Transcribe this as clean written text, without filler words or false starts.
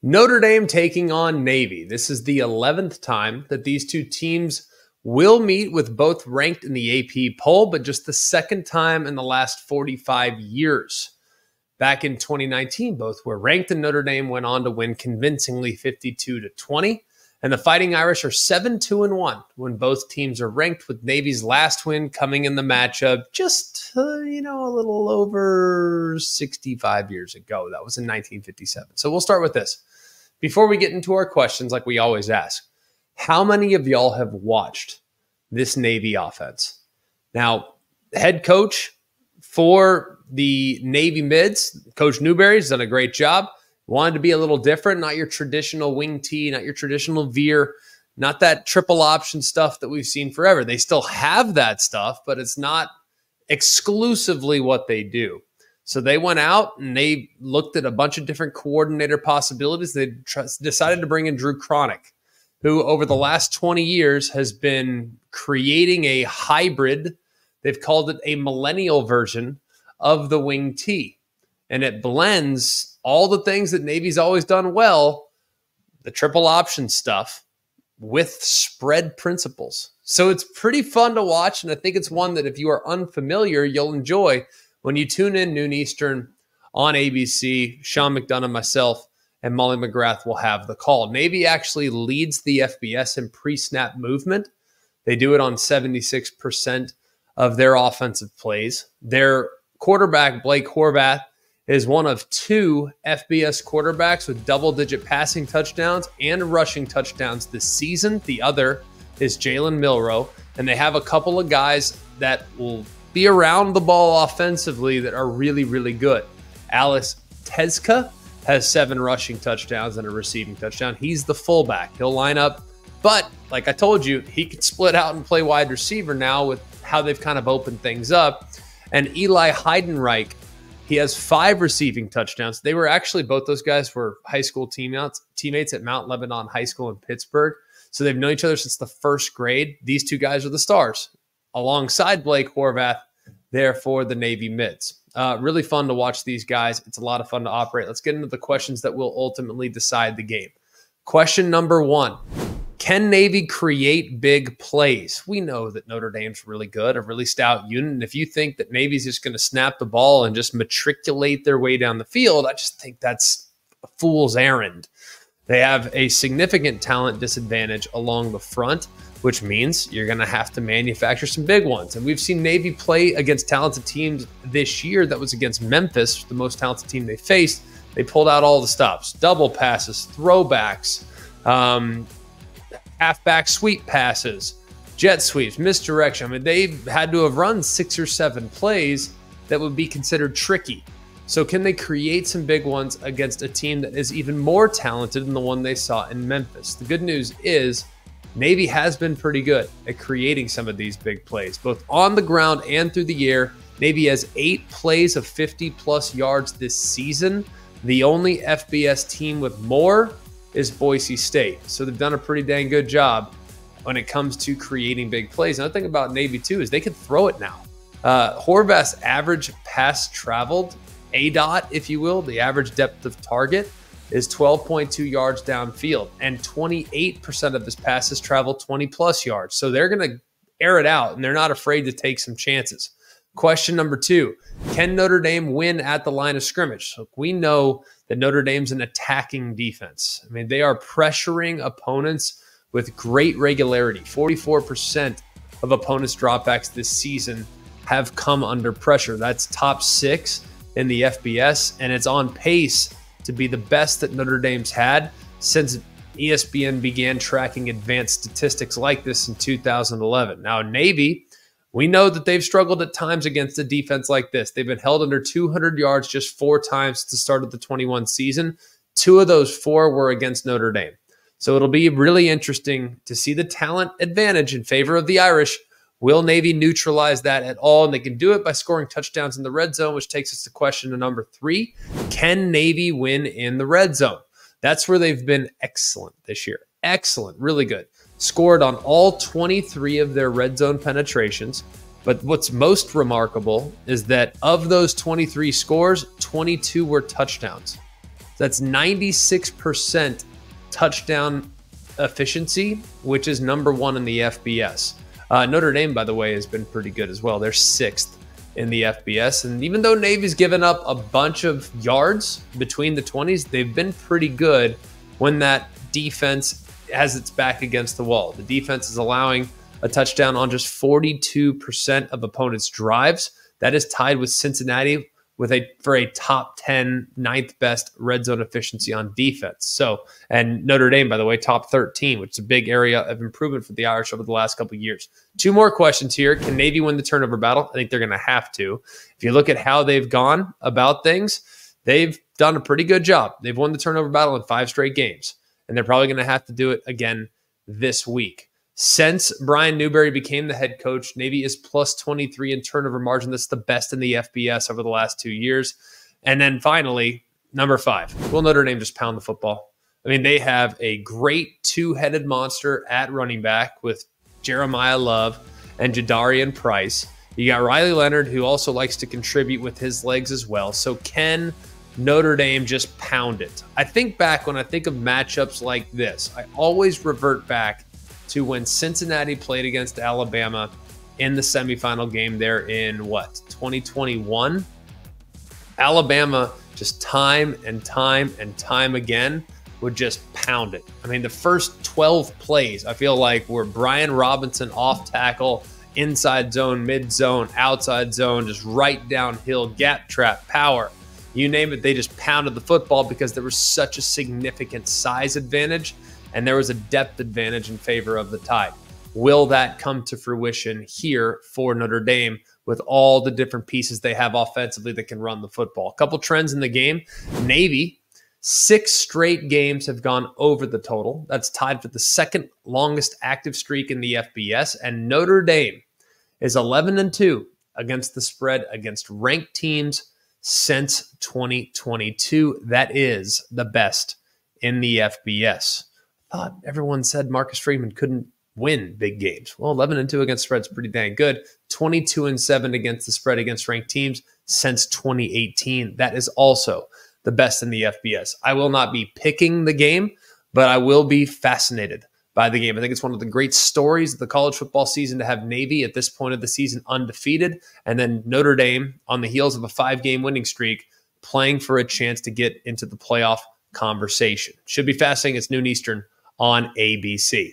Notre Dame taking on Navy. This is the 11th time that these two teams will meet, with both ranked in the AP poll, but just the second time in the last 45 years. Back in 2019, both were ranked, and Notre Dame went on to win convincingly 52-20. And the Fighting Irish are 7-2-1 when both teams are ranked, with Navy's last win coming in the matchup just, a little over 65 years ago. That was in 1957. So we'll start with this. Before we get into our questions, like we always ask, how many of y'all have watched this Navy offense? Now, head coach for the Navy Mids, Coach Newberry's done a great job. Wanted to be a little different, not your traditional wing tee, not your traditional veer, not that triple option stuff that we've seen forever. They still have that stuff, but it's not exclusively what they do. So they went out and they looked at a bunch of different coordinator possibilities. They decided to bring in Drew Cronick, who over the last 20 years has been creating a hybrid. They've called it a millennial version of the wing tee. And it blends all the things that Navy's always done well, the triple option stuff, with spread principles. So it's pretty fun to watch, and I think it's one that if you are unfamiliar, you'll enjoy when you tune in noon Eastern on ABC. Sean McDonough, myself, and Molly McGrath will have the call. Navy actually leads the FBS in pre-snap movement. They do it on 76% of their offensive plays. Their quarterback, Blake Horvath, is one of two FBS quarterbacks with double-digit passing touchdowns and rushing touchdowns this season. The other is Jalen Milroe, and they have a couple of guys that will be around the ball offensively that are really, really good. Alex Tezka has 7 rushing touchdowns and a receiving touchdown. He's the fullback. He'll line up, but like I told you, he could split out and play wide receiver now with how they've kind of opened things up. And Eli Heidenreich, he has 5 receiving touchdowns. They were actually, both those guys were high school teammates at Mount Lebanon High School in Pittsburgh. So they've known each other since the first grade. These two guys are the stars, alongside Blake Horvath, there for the Navy Mids. Really fun to watch these guys. It's a lot of fun to operate. Let's get into the questions that will ultimately decide the game. Question number 1. Can Navy create big plays? We know that Notre Dame's really good, a really stout unit. And if you think that Navy's just going to snap the ball and just matriculate their way down the field, I just think that's a fool's errand. They have a significant talent disadvantage along the front, which means you're going to have to manufacture some big ones. And we've seen Navy play against talented teams this year. That was against Memphis, the most talented team they faced. They pulled out all the stops, double passes, throwbacks, halfback sweep passes, jet sweeps, misdirection. I mean, they've had to have run 6 or 7 plays that would be considered tricky. So can they create some big ones against a team that is even more talented than the one they saw in Memphis? The good news is Navy has been pretty good at creating some of these big plays, both on the ground and through the air. Navy has 8 plays of 50-plus yards this season. The only FBS team with more is Boise State. So they've done a pretty dang good job when it comes to creating big plays. Another thing about Navy, too, is they can throw it now. Horvath's average pass traveled, ADOT, if you will, the average depth of target, is 12.2 yards downfield, and 28% of his passes travel 20-plus yards. So they're going to air it out, and they're not afraid to take some chances. Question number 2, can Notre Dame win at the line of scrimmage? So we know that Notre Dame's an attacking defense. I mean, they are pressuring opponents with great regularity. 44% of opponents' dropbacks this season have come under pressure. That's top 6 in the FBS, and it's on pace to be the best that Notre Dame's had since ESPN began tracking advanced statistics like this in 2011. Now, Navy, we know that they've struggled at times against a defense like this. They've been held under 200 yards just 4 times at the start of the 21 season. 2 of those 4 were against Notre Dame. So it'll be really interesting to see the talent advantage in favor of the Irish. Will Navy neutralize that at all? And they can do it by scoring touchdowns in the red zone, which takes us to question number 3. Can Navy win in the red zone? That's where they've been excellent this year. Excellent, really good. Scored on all 23 of their red zone penetrations. But what's most remarkable is that of those 23 scores, 22 were touchdowns. That's 96% touchdown efficiency, which is number 1 in the FBS. Notre Dame, by the way, has been pretty good as well. They're 6th in the FBS. And even though Navy's given up a bunch of yards between the 20s, they've been pretty good when that defense has its back against the wall. The defense is allowing a touchdown on just 42% of opponents' drives. That is tied with Cincinnati for a top 10, 9th best red zone efficiency on defense. So, and Notre Dame, by the way, top 13, which is a big area of improvement for the Irish over the last couple of years. 2 more questions here. Can Navy win the turnover battle? I think they're going to have to. If you look at how they've gone about things, they've done a pretty good job. They've won the turnover battle in 5 straight games, and they're probably going to have to do it again this week. Since Brian Newberry became the head coach, Navy is plus 23 in turnover margin. That's the best in the FBS over the last 2 years. And then finally, number 5, will Notre Dame just pound the football? I mean, they have a great 2-headed monster at running back with Jeremiah Love and Jadarian Price. You got Riley Leonard, who also likes to contribute with his legs as well. So can Notre Dame just pound it? I think back when I think of matchups like this, I always revert back to when Cincinnati played against Alabama in the semifinal game there in 2021. Alabama just time and time again would just pound it. I mean, the first 12 plays, I feel like, were Brian Robinson off tackle, inside zone, mid zone, outside zone, just right downhill, gap trap, power. You name it, they just pounded the football because there was such a significant size advantage and there was a depth advantage in favor of the Tide. Will that come to fruition here for Notre Dame with all the different pieces they have offensively that can run the football? A couple trends in the game. Navy, 6 straight games have gone over the total. That's tied for the 2nd longest active streak in the FBS. And Notre Dame is 11-2 against the spread against ranked teams since 2022. That is the best in the FBS. I thought everyone said Marcus Freeman couldn't win big games. Well, 11-2 against spread's pretty dang good. 22-7 against the spread against ranked teams since 2018. That is also the best in the FBS. I will not be picking the game, but I will be fascinated by the game. I think it's one of the great stories of the college football season to have Navy at this point of the season undefeated, and then Notre Dame on the heels of a 5-game winning streak playing for a chance to get into the playoff conversation. Should be fascinating. It's noon Eastern on ABC.